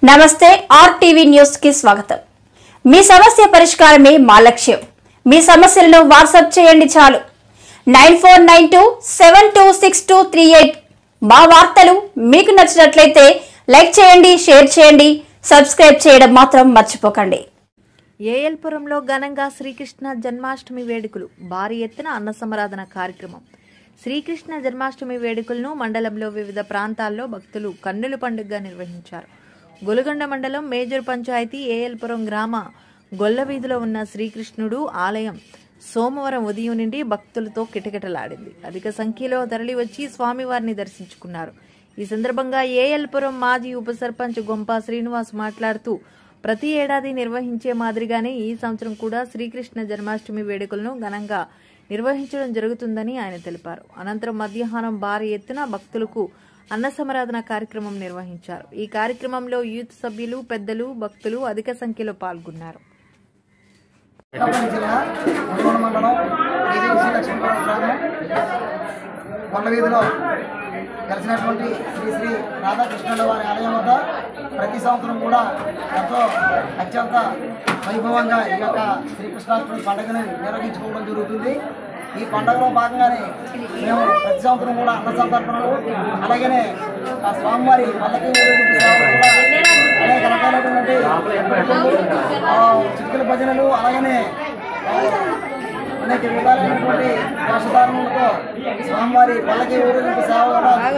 నమస్తే RTV news కి స్వాగతం। మీ సమస్య పరిష్కారమే మా లక్ష్యం। మీ సమస్యలను వాట్సాప్ చేయండి చాలు 9492726238। మా వార్తలు మీకు నచ్చినట్లయితే లైక్ చేయండి, షేర్ చేయండి, సబ్స్క్రైబ్ చేయడం మాత్రం మర్చిపోకండి। ఏఎల్పురంలో ఘనంగా శ్రీకృష్ణ జన్మాష్టమి వేడుకలు, భారీ ఎత్తున అన్న సమారాధన కార్యక్రమం। శ్రీకృష్ణ జన్మాష్టమి వేడుకలను మండలంలో వివిధ ప్రాంతాల్లో భక్తులు కన్నుల పండుగగా నిర్వహించారు। గొలుగొండ మండలం మేజర్ పంచాయతీ ఏఎల్పురం గ్రామ గొల్ల వీధిలో ఉన్న శ్రీకృష్ణుడు ఆలయం సోమవారం ఉదయం నుండి భక్తులతో కిటకిటలాడింది। అధిక సంఖ్యలో తరలివచ్చి స్వామివారిని దర్శించుకున్నారు। ఈ సందర్భంగా ఏఎల్పురం మాజీ ఉప సర్పంచ్ గొంప శ్రీనివాస్ మాట్లాడుతూ ప్రతి ఏడాది నిర్వహించే మాదిరిగానే ఈ సంవత్సరం కూడా శ్రీకృష్ణ జన్మాష్టమి వేడుకలను ఘనంగా నిర్వహించడం జరుగుతుందని ఆయన తెలిపారు। అనంతరం మధ్యాహ్నం భారీ ఎత్తున భక్తులకు అన్న సమారాధన కార్యక్రమం నిర్వహించారు। ఈ కార్యక్రమంలో యూత్ సభ్యులు, పెద్దలు, భక్తులు అధిక సంఖ్యలో పాల్గొన్నారు। కలిసినటువంటి శ్రీ శ్రీ రాధాకృష్ణుల వారి ఆలయం వద్ద ప్రతి సంవత్సరం కూడా ఎంతో అత్యంత వైభవంగా ఈ యొక్క శ్రీకృష్ణాష్టమి పండుగను నిర్వహించుకోవడం జరుగుతుంది। ఈ పండుగలో భాగంగానే మేము ప్రతి సంవత్సరం కూడా అన్న సంతర్పణలు, అలాగనే ఆ స్వామివారి పల్లకి అనేక రకాలైనటువంటి చిక్కుల భజనలు, అలాగనే అనేక విధాలైనటువంటి వేషధారణలతో స్వామివారి పల్లకి ఊరేగింపు సేవ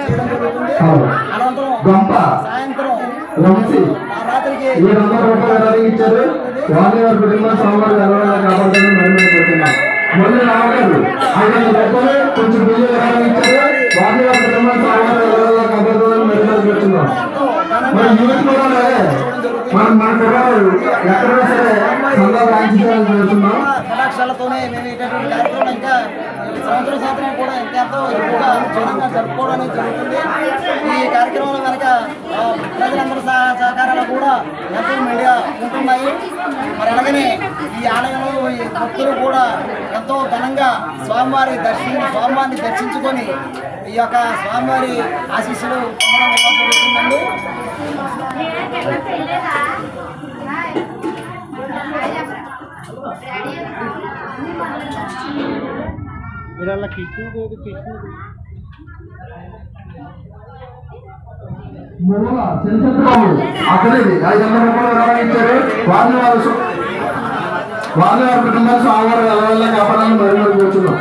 చేయడం జరుగుతుంది। అనంతరం సాయంత్రం రాత్రికి కటాక్షాలతోనే మేము ఇటువంటి కార్యక్రమం ఇంకా సంవత్సరం కూడా ఇంకెంతో ఎక్కువగా ఘనంగా జరుపుకోవడం జరుగుతుంది। ఈ కార్యక్రమంలో కనుక ప్రజలందరూ సహకారాలు కూడా ఎంతో మెండుగా ఉంటున్నాయి। మరి అలాగనే ఈ ఆలయంలో ఈ భక్తులు కూడా ఎంతో ఘనంగా స్వామివారిని దర్శించుకొని ఈ యొక్క స్వామివారి ఆశీస్సులు పొందడం జరుగుతుందండి। అక్కడే 500 రూపాయలు నిర్వహించారు। వారి కుటుంబాలు స్వామివారి వల్ల కాపాడాలని మరి కూర్చున్నాం।